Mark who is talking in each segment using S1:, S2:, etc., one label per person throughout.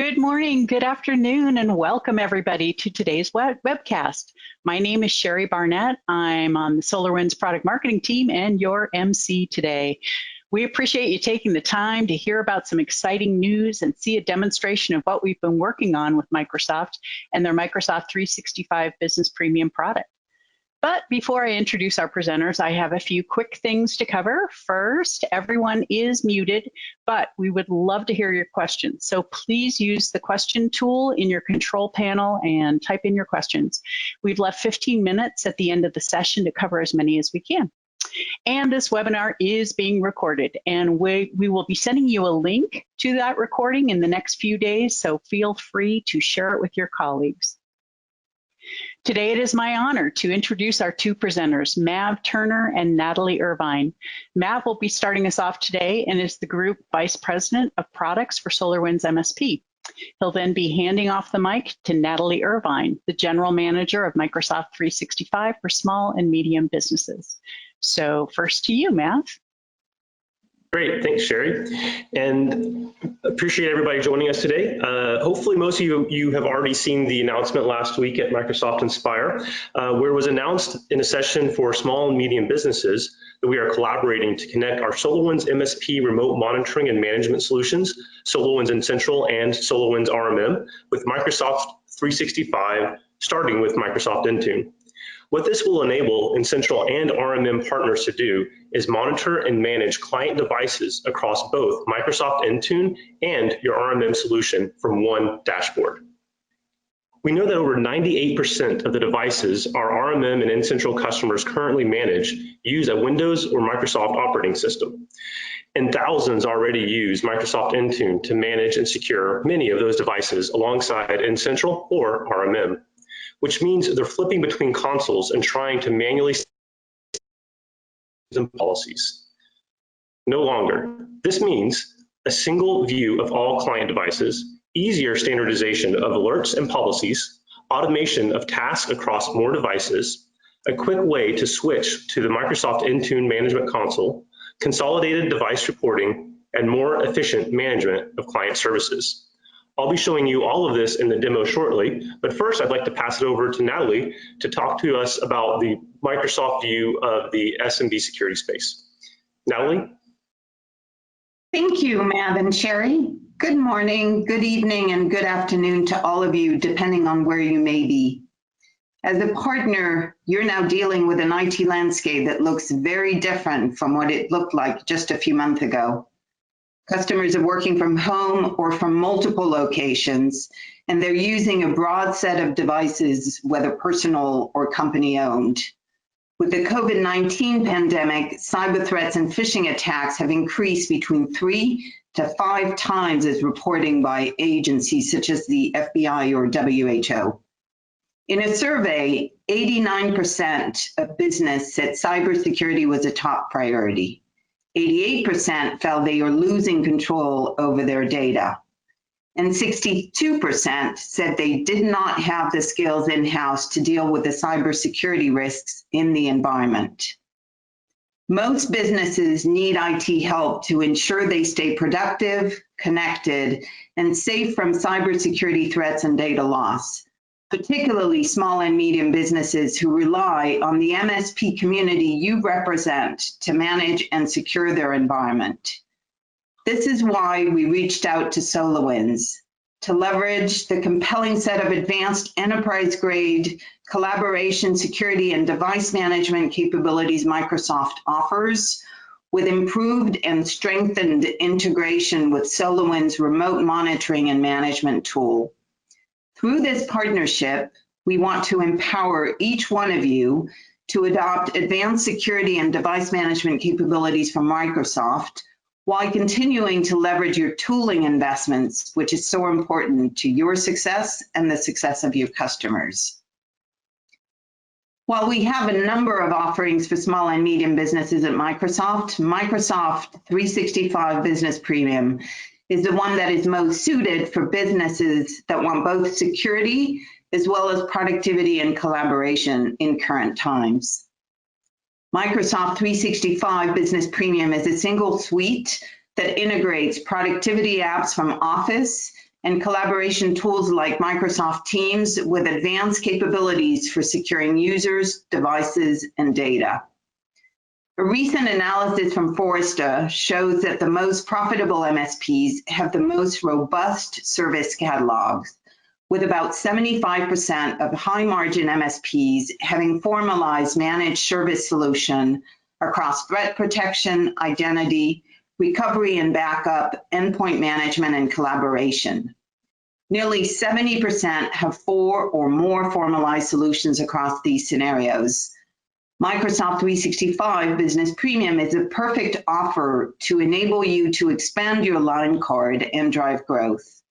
S1: Good morning, good afternoon, and welcome everybody to today's webcast. My name is Sherry Barnett. I'm on the SolarWinds product marketing team and your MC today. We appreciate you taking the time to hear about some exciting news and see a demonstration of what we've been working on with Microsoft and their Microsoft 365 Business Premium product. But before I introduce our presenters, I have a few quick things to cover. First, everyone is muted, but we would love to hear your questions. So please use the question tool in your control panel and type in your questions. We've left 15 minutes at the end of the session to cover as many as we can. And this webinar is being recorded, and we will be sending you a link to that recording in the next few days, so feel free to share it with your colleagues. Today, it is my honor to introduce our two presenters, Mav Turner and Natalie Irvine. Mav will be starting us off today and is the Group Vice President of Products for SolarWinds MSP. He'll then be handing off the mic to Natalie Irvine, the General Manager of Microsoft 365 for small and medium businesses. So first to you, Mav.
S2: Great, thanks, Sherry, and appreciate everybody joining us today. Hopefully most of you have already seen the announcement last week at Microsoft Inspire, where it was announced in a session for small and medium businesses that we are collaborating to connect our SolarWinds MSP remote monitoring and management solutions, SolarWinds N-central and SolarWinds RMM, with Microsoft 365, starting with Microsoft Intune. What this will enable N-central and RMM partners to do is monitor and manage client devices across both Microsoft Intune and your RMM solution from one dashboard. We know that over 98% of the devices our RMM and N-central customers currently manage use a Windows or Microsoft operating system. And thousands already use Microsoft Intune to manage and secure many of those devices alongside N-central or RMM, which means they're flipping between consoles and trying to manually set policies. No longer. This means a single view of all client devices, easier standardization of alerts and policies, automation of tasks across more devices, a quick way to switch to the Microsoft Intune Management Console, consolidated device reporting, and more efficient management of client services. I'll be showing you all of this in the demo shortly, but first I'd like to pass it over to Natalie to talk to us about the Microsoft view of the SMB security space. Natalie?
S3: Thank you, Mav and Sherry. Good morning, good evening, and good afternoon to all of you, depending on where you may be. As a partner, you're now dealing with an IT landscape that looks very different from what it looked like just a few months ago. Customers are working from home or from multiple locations, and they're using a broad set of devices, whether personal or company-owned. With the COVID-19 pandemic, cyber threats and phishing attacks have increased between 3 to 5 times as reporting by agencies such as the FBI or WHO. In a survey, 89% of business said cybersecurity was a top priority. 88% felt they are losing control over their data. And 62% said they did not have the skills in-house to deal with the cybersecurity risks in the environment. Most businesses need IT help to ensure they stay productive, connected, and safe from cybersecurity threats and data loss, particularly small and medium businesses who rely on the MSP community you represent to manage and secure their environment. This is why we reached out to SolarWinds, to leverage the compelling set of advanced enterprise-grade collaboration, security, and device management capabilities Microsoft offers, with improved and strengthened integration with SolarWinds remote monitoring and management tool. Through this partnership, we want to empower each one of you to adopt advanced security and device management capabilities from Microsoft while continuing to leverage your tooling investments, which is so important to your success and the success of your customers. While we have a number of offerings for small and medium businesses at Microsoft, Microsoft 365 Business Premium is the one that is most suited for businesses that want both security as well as productivity and collaboration in current times. Microsoft 365 Business Premium is a single suite that integrates productivity apps from Office and collaboration tools like Microsoft Teams with advanced capabilities for securing users, devices, and data. A recent analysis from Forrester shows that the most profitable MSPs have the most robust service catalogs, with about 75% of high-margin MSPs having formalized managed service solution across threat protection, identity, recovery and backup, endpoint management, and collaboration. Nearly 70% have 4 or more formalized solutions across these scenarios. Microsoft 365 Business Premium is a perfect offer to enable you to expand your line card and drive growth.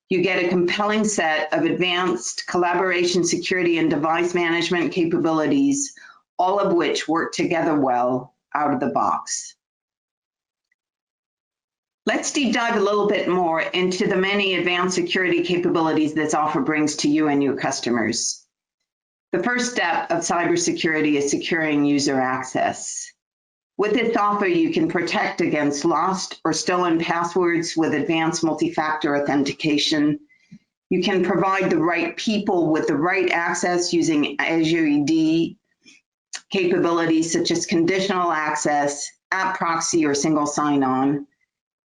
S3: You get a compelling set of advanced collaboration, security, and device management capabilities, all of which work together well out of the box. Let's deep dive a little bit more into the many advanced security capabilities this offer brings to you and your customers. The first step of cybersecurity is securing user access. With this offer, you can protect against lost or stolen passwords with advanced multi-factor authentication. You can provide the right people with the right access using Azure AD capabilities such as conditional access, app proxy, or single sign-on.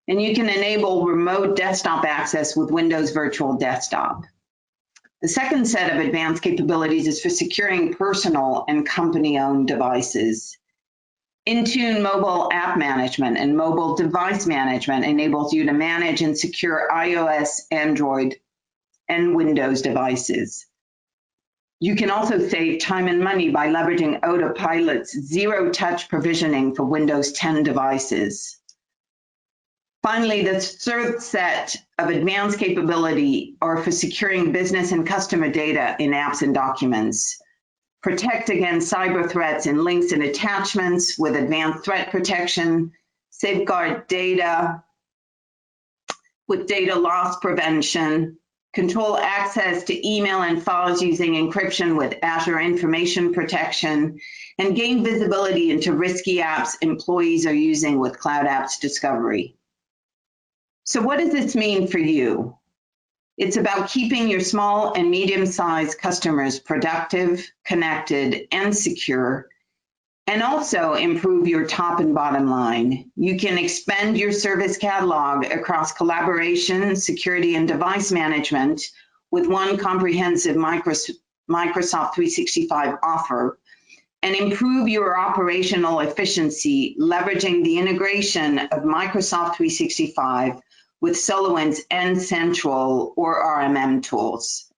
S3: And you can enable remote desktop access with Windows Virtual Desktop. The second set of advanced capabilities is for securing personal and company-owned devices. Intune Mobile App Management and Mobile Device Management enables you to manage and secure iOS, Android, and Windows devices. You can also save time and money by leveraging Autopilot's zero-touch provisioning for Windows 10 devices. Finally, the third set of advanced capability are for securing business and customer data in apps and documents. Protect against cyber threats in links and attachments with advanced threat protection. Safeguard data with data loss prevention. Control access to email and files using encryption with Azure Information Protection. And gain visibility into risky apps employees are using with Cloud Apps Discovery. So what does this mean for you? It's about keeping your small and medium-sized customers productive, connected, and secure, and also improve your top and bottom line. You can expand your service catalog across collaboration, security, and device management with one comprehensive Microsoft 365 offer, and improve your operational efficiency, leveraging the integration of Microsoft 365 with SolarWinds N-Central or RMM tools.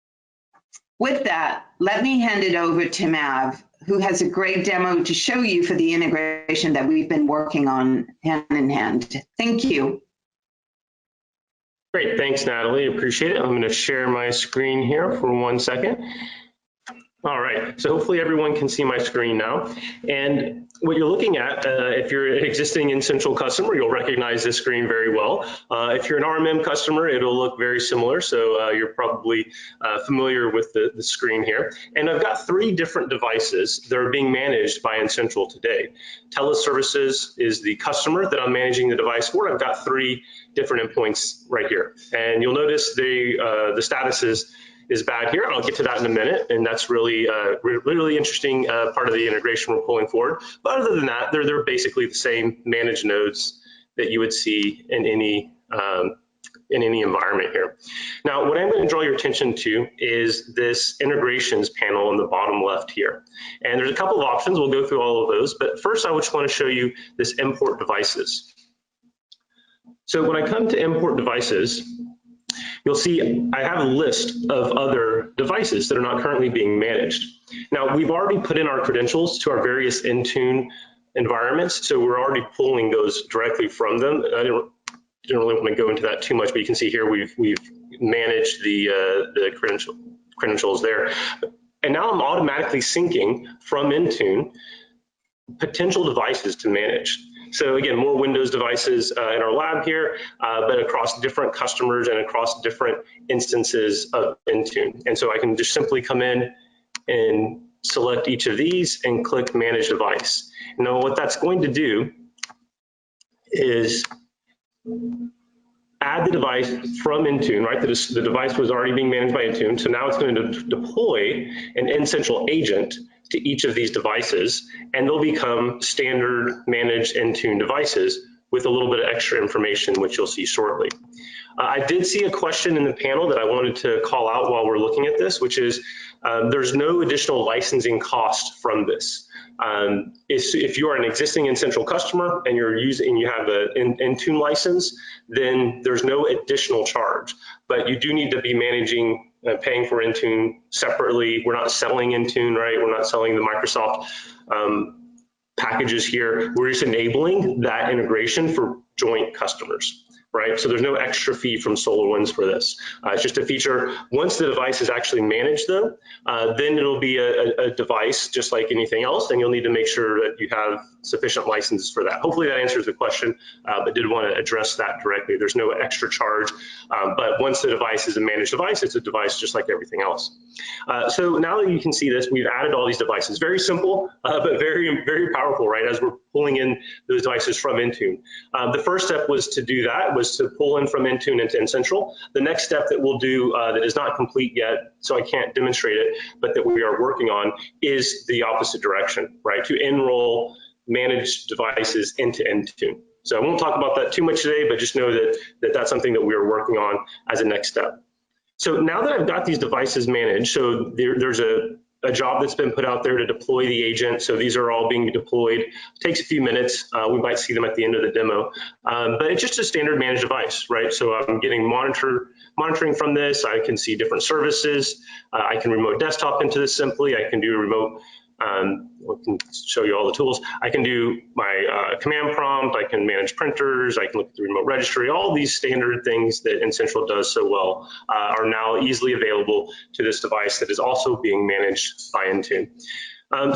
S3: With that, let me hand it over to Mav, who has a great demo to show you for the integration that we've been working on hand in hand. Thank you.
S2: Great, thanks, Natalie. Appreciate it. I'm going to share my screen here for 1 second. All right, so hopefully everyone can see my screen now. And what you're looking at, if you're an existing N-Central customer, you'll recognize this screen very well. If you're an RMM customer, it'll look very similar. So you're probably familiar with the screen here. And I've got 3 different devices that are being managed by N-Central today. Teleservices is the customer that I'm managing the device for. I've got 3 different endpoints right here. And you'll notice the status is bad here. I'll get to that in a minute, and that's really really interesting part of the integration we're pulling forward. But other than that, they're basically the same managed nodes that you would see in any environment here. Now, what I'm going to draw your attention to is this integrations panel on the bottom left here. And there's a couple of options. We'll go through all of those. But first, I just want to show you this import devices. So when I come to import devices, you'll see I have a list of other devices that are not currently being managed. Now, we've already put in our credentials to our various Intune environments, so we're already pulling those directly from them. I don't really want to go into that too much, but you can see here we've managed the credentials there. And now I'm automatically syncing from Intune potential devices to manage. So again, more Windows devices in our lab here, but across different customers and across different instances of Intune. And so I can just simply come in and select each of these and click Manage Device. Now what that's going to do is add the device from Intune, right? The device was already being managed by Intune, so now it's going to deploy an N-central agent to each of these devices, and they'll become standard managed Intune devices with a little bit of extra information, which you'll see shortly. I did see a question in the panel that I wanted to call out while we're looking at this, which is there's no additional licensing cost from this. If you are an existing N-central customer and you have an Intune license, then there's no additional charge. But you do need to be managing, paying for Intune separately. We're not selling Intune, right? We're not selling the Microsoft packages here. We're just enabling that integration for joint customers, right? So there's no extra fee from SolarWinds for this. It's just a feature. Once the device is actually managed though, then it'll be a device just like anything else, and you'll need to make sure that you have sufficient licenses for that. Hopefully that answers the question, but did want to address that directly. There's no extra charge, but once the device is a managed device, it's a device just like everything else. So now that you can see this, we've added all these devices. Very simple, but very, very powerful, right? As we're pulling in those devices from Intune. The first step was to do that, was to pull in from Intune into N-central. The next step that we'll do that is not complete yet, so I can't demonstrate it, but that we are working on is the opposite direction, right? To enroll managed devices into Intune. So I won't talk about that too much today, but just know that that's something that we are working on as a next step. So now that I've got these devices managed, so there's a job that's been put out there to deploy the agent. So these are all being deployed. It takes a few minutes. We might see them at the end of the demo, but it's just a standard managed device, right? So I'm getting monitoring from this. I can see different services. I can remote desktop into this simply. I can do remote, I can show you all the tools. I can do my command prompt. I can manage printers. I can look at the remote registry. All these standard things that N-central does so well are now easily available to this device that is also being managed by Intune.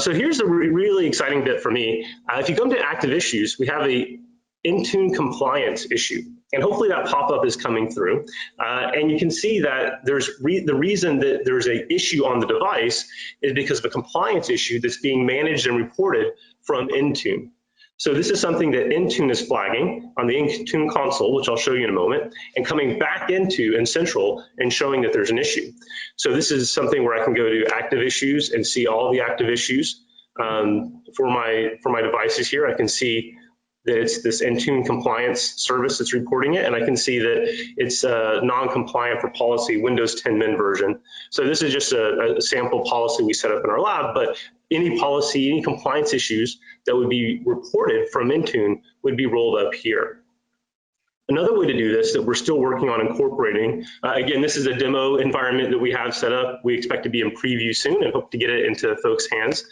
S2: So here's the really exciting bit for me. If you come to active issues, we have a Intune compliance issue. And hopefully that pop-up is coming through. And you can see that the reason that there's an issue on the device is because of a compliance issue that's being managed and reported from Intune. So this is something that Intune is flagging on the Intune console, which I'll show you in a moment, and coming back into N-central and showing that there's an issue. So this is something where I can go to active issues and see all the active issues for my devices here. I can see that it's this Intune compliance service that's reporting it, and I can see that it's non-compliant for policy Windows 10 Min version. So this is just a sample policy we set up in our lab, but any policy, any compliance issues that would be reported from Intune would be rolled up here. Another way to do this that we're still working on incorporating, again, this is a demo environment that we have set up. We expect to be in preview soon and hope to get it into folks' hands.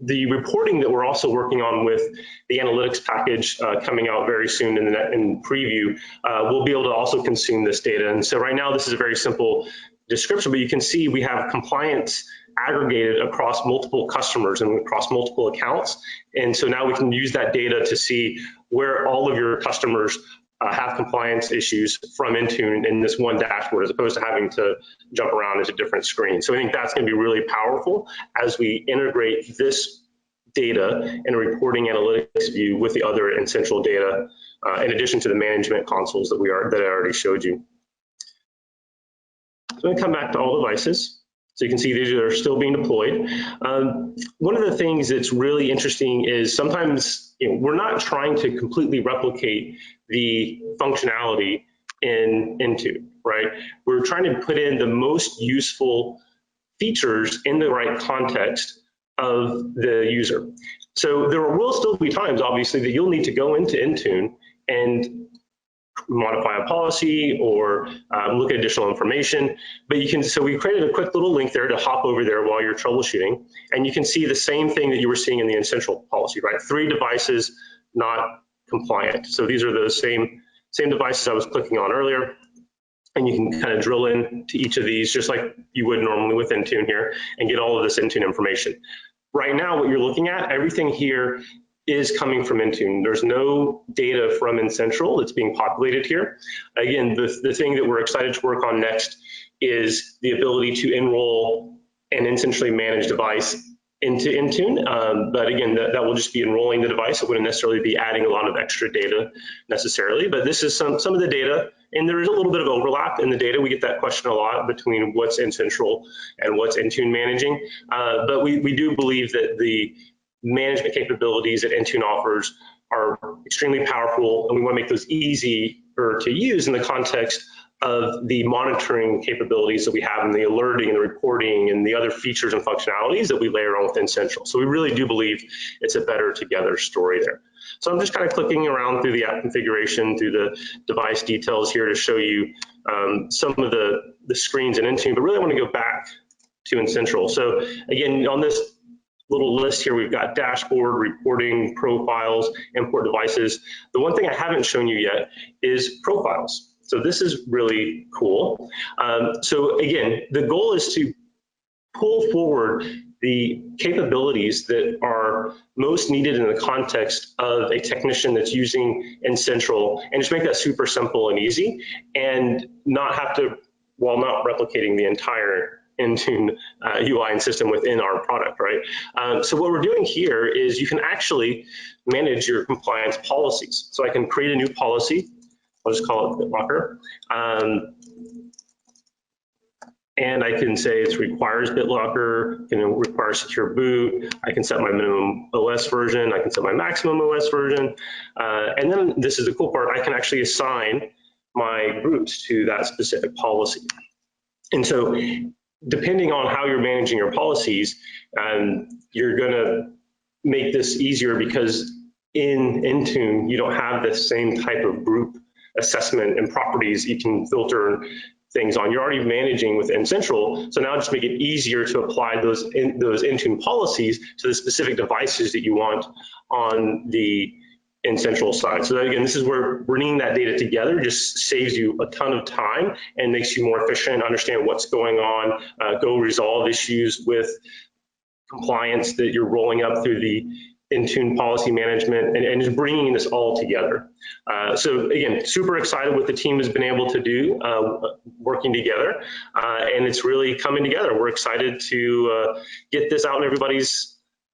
S2: The reporting that we're also working on with the analytics package coming out very soon in preview, we'll be able to also consume this data. And so right now, this is a very simple description, but you can see we have compliance aggregated across multiple customers and across multiple accounts. And so now we can use that data to see where all of your customers have compliance issues from Intune in this one dashboard, as opposed to having to jump around into different screens. So I think that's going to be really powerful as we integrate this data in a reporting analytics view with the other N-central data, in addition to the management consoles that I already showed you. So I'm going to come back to all devices. So you can see these are still being deployed. One of the things that's really interesting is sometimes we're not trying to completely replicate the functionality in Intune, right? We're trying to put in the most useful features in the right context of the user. So there will still be times, obviously, that you'll need to go into Intune and modify a policy or look at additional information, but you can, so we created a quick little link there to hop over there while you're troubleshooting, and you can see the same thing that you were seeing in the N-central policy, right? 3 devices not compliant. So these are those same devices I was clicking on earlier, and you can kind of drill in to each of these just like you would normally with Intune here and get all of this Intune information. Right now, what you're looking at, everything here is coming from Intune. There's no data from N-central that's being populated here. Again, the thing that we're excited to work on next is the ability to enroll an N-centrally managed device into Intune, but again, that will just be enrolling the device. It wouldn't necessarily be adding a lot of extra data necessarily, but this is some of the data, and there is a little bit of overlap in the data. We get that question a lot between what's N-central and what's Intune managing, but we do believe that the management capabilities that Intune offers are extremely powerful, and we want to make those easier to use in the context of the monitoring capabilities that we have and the alerting and the reporting and the other features and functionalities that we layer on within Central. So we really do believe it's a better together story there. So I'm just kind of clicking around through the app configuration, through the device details here to show you some of the screens in Intune, but really want to go back to N-central. So again, on this little list here, we've got dashboard, reporting, profiles, import devices. The one thing I haven't shown you yet is profiles. So this is really cool. So again, the goal is to pull forward the capabilities that are most needed in the context of a technician that's using N-central, and just make that super simple and easy, and not have to, while not replicating the entire Intune UI and system within our product, right? So what we're doing here is you can actually manage your compliance policies. So I can create a new policy. I'll just call it BitLocker. And I can say it requires BitLocker, it requires secure boot. I can set my minimum OS version. I can set my maximum OS version. And then this is the cool part, I can actually assign my groups to that specific policy. And so depending on how you're managing your policies, you're gonna make this easier because in Intune, you don't have the same type of group assessment and properties you can filter things on. You're already managing with N-central, so now just make it easier to apply those Intune policies to the specific devices that you want on the N-central side. So again, this is where bringing that data together just saves you a ton of time and makes you more efficient, understand what's going on, go resolve issues with compliance that you're rolling up through the Intune policy management, and just bringing this all together. So again, super excited what the team has been able to do working together, and it's really coming together. We're excited to get this out in everybody's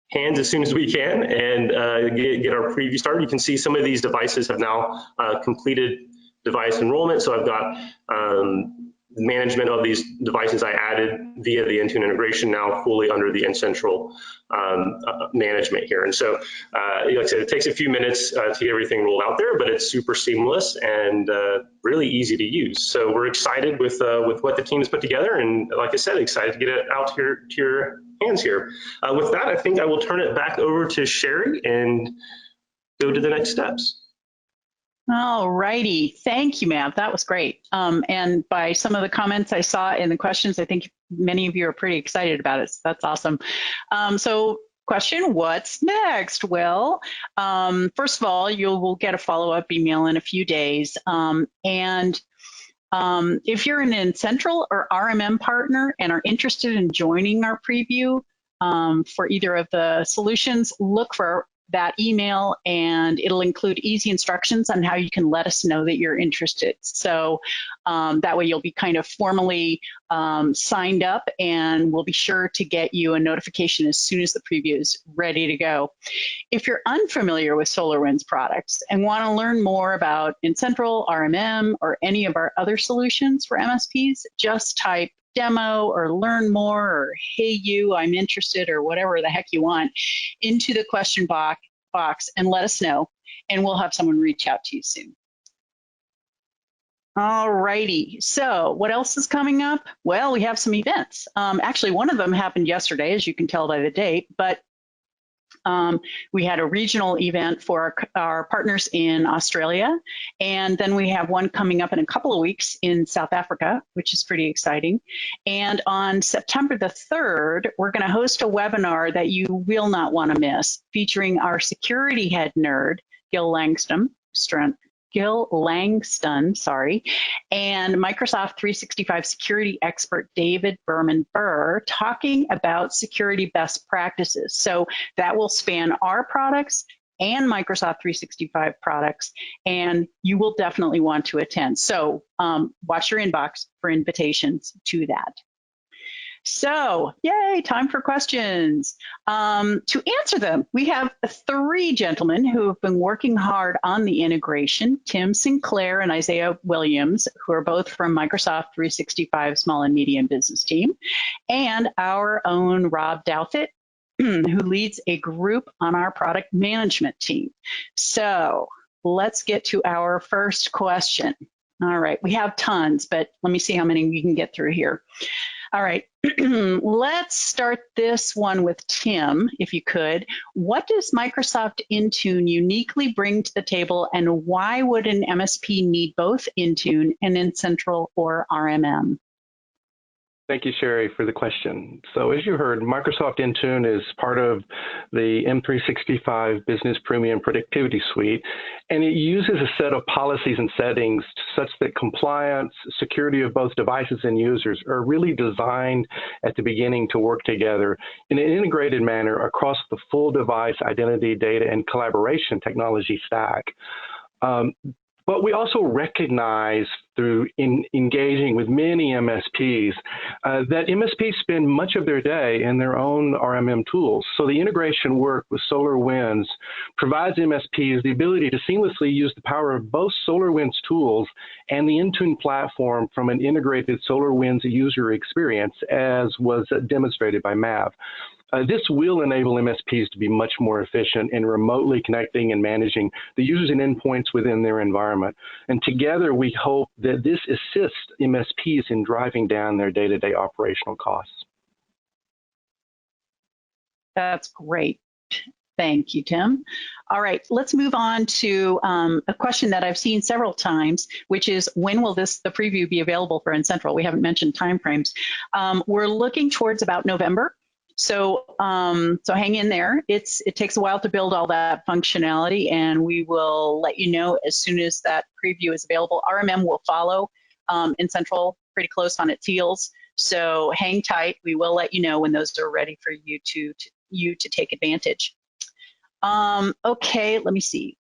S2: hands as soon as we can and get our preview started. You can see some of these devices have now completed device enrollment. So I've got management of these devices I added via the Intune integration now fully under the N-central management here. And so, like I said, it takes a few minutes to get everything rolled out there, but it's super seamless and really easy to use. So we're excited with what the team has put together, and like I said, excited to get it out to your hands here. With that, I think I will turn it back over to Sherry and go to the next steps.
S1: All righty. Thank you, Matt. That was great. And by some of the comments I saw in the questions, I think many of you are pretty excited about it. So that's awesome. So question, what's next? Well, first of all, you will get a follow-up email in a few days. And if you're an N-central or RMM partner and are interested in joining our preview for either of the solutions, look for that email, and it'll include easy instructions on how you can let us know that you're interested. So that way you'll be kind of formally signed up, and we'll be sure to get you a notification as soon as the preview is ready to go. If you're unfamiliar with SolarWinds products and want to learn more about N-central, RMM, or any of our other solutions for MSPs, just type demo or learn more or hey you, I'm interested, or whatever the heck you want into the question box and let us know, and we'll have someone reach out to you soon. All righty, so what else is coming up? Well, we have some events. Actually, one of them happened yesterday, as you can tell by the date, but we had a regional event for our partners in Australia, and then we have one coming up in a couple of weeks in South Africa, which is pretty exciting. And on September the 3rd, we're going to host a webinar that you will not want to miss, featuring our security head nerd, Gil Langston, and Microsoft 365 security expert David Berman-Burr, talking about security best practices. So that will span our products and Microsoft 365 products, and you will definitely want to attend. So watch your inbox for invitations to that. So, yay, time for questions. To answer them, we have 3 gentlemen who have been working hard on the integration, Tim Sinclair and Isaiah Williams, who are both from Microsoft 365 Small and Medium Business Team, and our own Rob Douthit, who leads a group on our product management team. So let's get to our first question. All right, we have tons, but let me see how many we can get through here. All right, let's start this one with Tim, if you could. What does Microsoft Intune uniquely bring to the table, and why would an MSP need both Intune and Incentral or RMM?
S4: Thank you, Sherry, for the question. So as you heard, Microsoft Intune is part of the M365 Business Premium Productivity Suite, and it uses a set of policies and settings such that compliance, security of both devices and users are really designed at the beginning to work together in an integrated manner across the full device identity, data, and collaboration technology stack. But we also recognize through engaging with many MSPs that MSPs spend much of their day in their own RMM tools. So the integration work with SolarWinds provides MSPs the ability to seamlessly use the power of both SolarWinds tools and the Intune platform from an integrated SolarWinds user experience, as was demonstrated by Mav. This will enable MSPs to be much more efficient in remotely connecting and managing the users and endpoints within their environment. And together, we hope that this assists MSPs in driving down their day-to-day operational costs.
S1: That's great. Thank you, Tim. All right, let's move on to a question that I've seen several times, which is when will the preview be available for Incentral? We haven't mentioned timeframes. We're looking towards about November. So hang in there. It takes a while to build all that functionality, and we will let you know as soon as that preview is available. RMM will follow Incentral pretty close on its heels. So hang tight. We will let you know when those are ready for you to take advantage. Okay, let me see.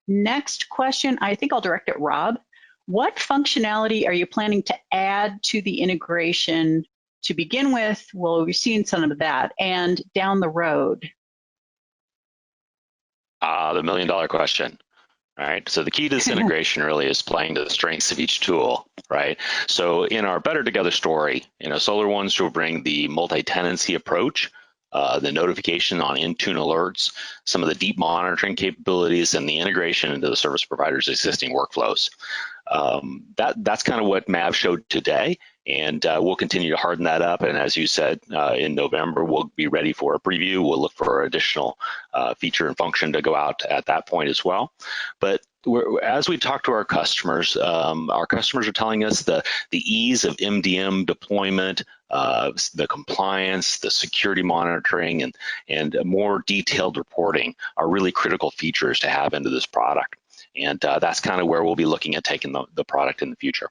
S1: Next question, I think I'll direct at Rob. What functionality are you planning to add to the integration to begin with? Well, we've seen some of that, and down the road.
S5: The $1,000,000 question. All right, so the key to this integration really is playing to the strengths of each tool, right? So in our Better Together story, SolarWinds will bring the multi-tenancy approach, the notification on Intune alerts, some of the deep monitoring capabilities, and the integration into the service provider's existing workflows. That's kind of what Mav showed today, and we'll continue to harden that up. And as you said, in November, we'll be ready for a preview. We'll look for additional feature and function to go out at that point as well. But as we talk to our customers are telling us the ease of MDM deployment, the compliance, the security monitoring, and more detailed reporting are really critical features to have into this product. And that's kind of where we'll be looking at taking the product in the future.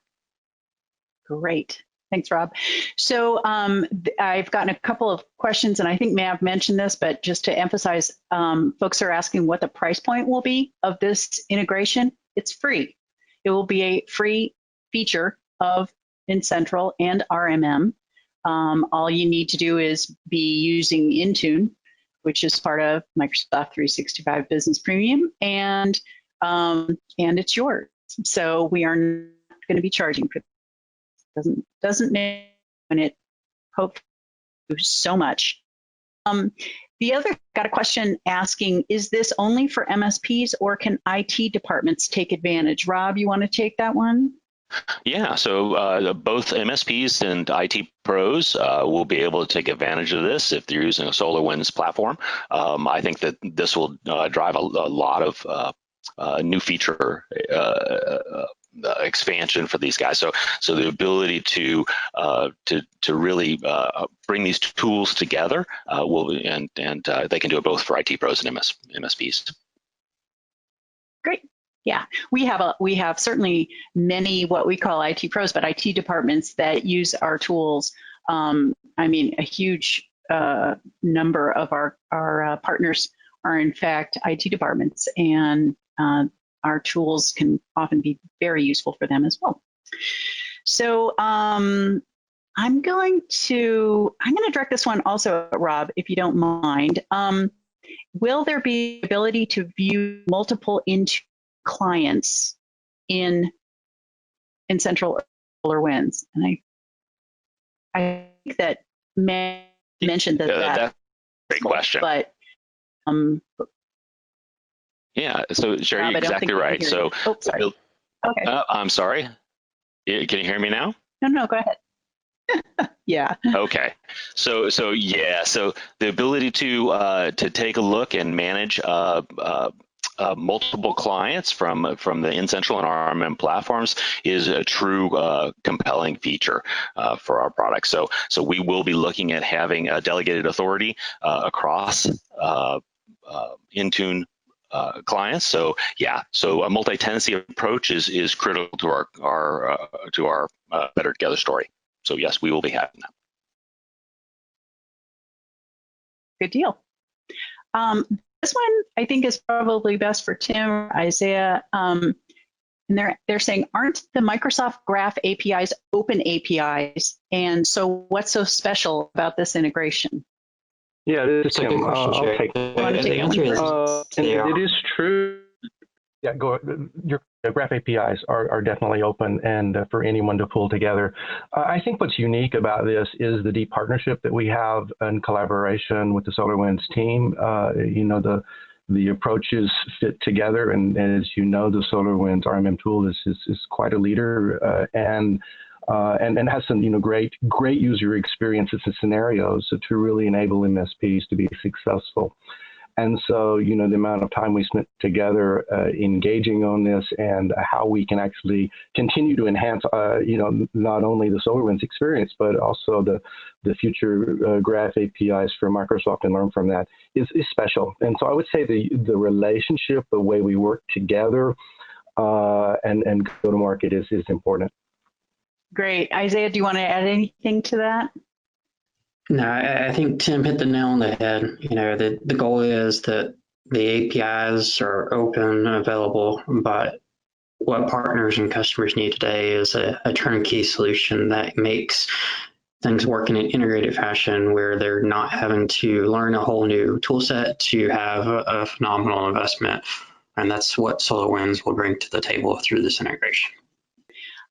S1: Great. Thanks, Rob. So I've gotten a couple of questions, and I think Mav mentioned this, but just to emphasize, folks are asking what the price point will be of this integration. It's free. It will be a free feature of Incentral and RMM. All you need to do is be using Intune, which is part of Microsoft 365 Business Premium, and it's yours. So we are not going to be charging for it. Doesn't mean it. Hope so much. The other got a question asking, is this only for MSPs or can IT departments take advantage? Rob, you want to take that one?
S5: Yeah, so both MSPs and IT pros will be able to take advantage of this if they're using a SolarWinds platform. I think that this will drive a lot of new feature expansion for these guys. So the ability to really bring these tools together and they can do it both for IT pros and MSPs.
S1: Great. Yeah, we have certainly many what we call IT pros, but IT departments that use our tools. I mean, a huge number of our partners are in fact IT departments, and our tools can often be very useful for them as well. So I'm going to direct this one also at Rob, if you don't mind. Will there be ability to view multiple Intune clients in Central SolarWinds? And I think that mentioned that.
S5: That's a great question.
S1: But
S5: yeah, so Sherry,
S1: Rob,
S5: you're exactly right. So,
S1: oh, sorry. Okay.
S5: I'm sorry. Can you hear me now?
S1: No, go ahead. Yeah.
S5: Okay. So yeah. So the ability to take a look and manage multiple clients from the InCentral and RMM platforms is a true compelling feature for our product. So we will be looking at having a delegated authority across Intune clients. So yeah, so a multi-tenancy approach is critical to our Better Together story. So yes, we will be having that.
S1: Good deal. This one I think is probably best for Tim or Isaiah. And they're saying, aren't the Microsoft Graph APIs open APIs? And so what's so special about this integration?
S4: Yeah, this is
S6: It's a good
S4: Tim.
S6: question,
S4: I'll
S6: Sherry.
S4: take
S6: The answer is
S4: and
S6: they are.
S4: it is true. Yeah, your Graph APIs are definitely open and for anyone to pull together. I think what's unique about this is the deep partnership that we have in collaboration with the SolarWinds team. You know, the approaches fit together, and as you know, the SolarWinds RMM tool is quite a leader and has some great user experiences and scenarios to really enable MSPs to be successful. And so, the amount of time we spent together engaging on this and how we can actually continue to enhance, not only the SolarWinds experience, but also the future Graph APIs for Microsoft and learn from that is special. And so I would say the relationship, the way we work together and go to market is important.
S1: Great. Isaiah, do you want to add anything to that?
S6: No, I think Tim hit the nail on the head. The goal is that the APIs are open and available, but what partners and customers need today is a turnkey solution that makes things work in an integrated fashion where they're not having to learn a whole new tool set to have a phenomenal investment. And that's what SolarWinds will bring to the table through this integration.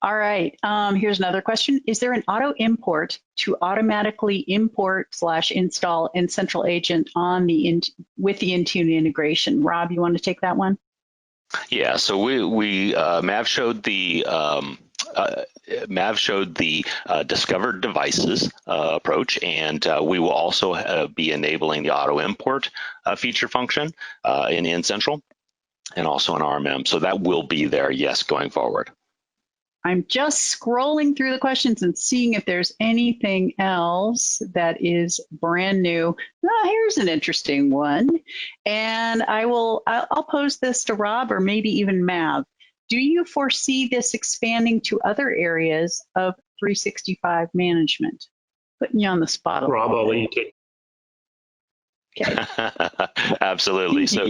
S1: All right, here's another question. Is there an auto import to automatically import/install InCentral Agent with the Intune integration? Rob, you want to take that one?
S5: Yeah, so Mav showed the discovered devices approach, and we will also be enabling the auto import feature function in InCentral and also in RMM. So that will be there, yes, going forward.
S1: I'm just scrolling through the questions and seeing if there's anything else that is brand new. Here's an interesting one, and I'll pose this to Rob or maybe even Mav. Do you foresee this expanding to other areas of 365 management? Putting you on the spot a little
S2: Rob,
S1: bit.
S2: I'll let you take.
S5: Okay. Absolutely. So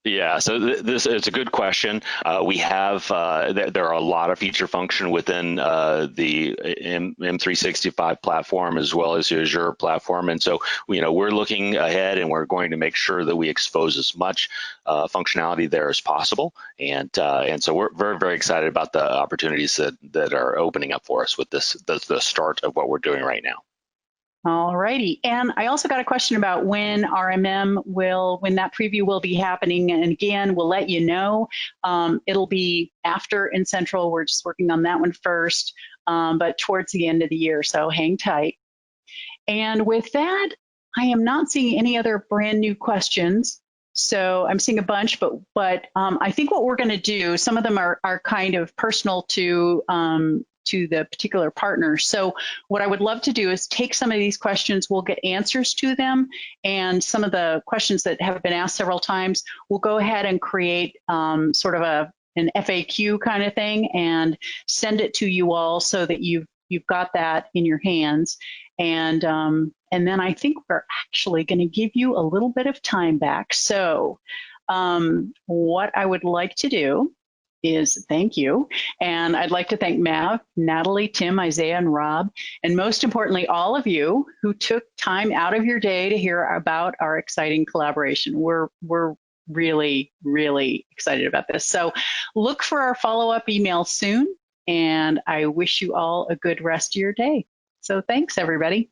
S5: this it's a good question. We have there are a lot of feature function within the M365 platform as well as the Azure platform, and so we're looking ahead and we're going to make sure that we expose as much functionality there as possible, and so we're very, very excited about the opportunities that are opening up for us with this the start of what we're doing right now.
S1: All righty. And I also got a question about when RMM when that preview will be happening. And again, we'll let you know. It'll be after InCentral. We're just working on that one first, but towards the end of the year. So hang tight. And with that, I am not seeing any other brand new questions. So I'm seeing a bunch, but I think what we're going to do, some of them are kind of personal to the particular partner. So what I would love to do is take some of these questions, we'll get answers to them, and some of the questions that have been asked several times, we'll go ahead and create sort of an FAQ kind of thing and send it to you all so that you've got that in your hands. And then I think we're actually going to give you a little bit of time back. So what I would like to do is thank you. And I'd like to thank Mav, Natalie, Tim, Isaiah, and Rob, and most importantly, all of you who took time out of your day to hear about our exciting collaboration. We're really, really excited about this. So look for our follow-up email soon, and I wish you all a good rest of your day. So thanks, everybody.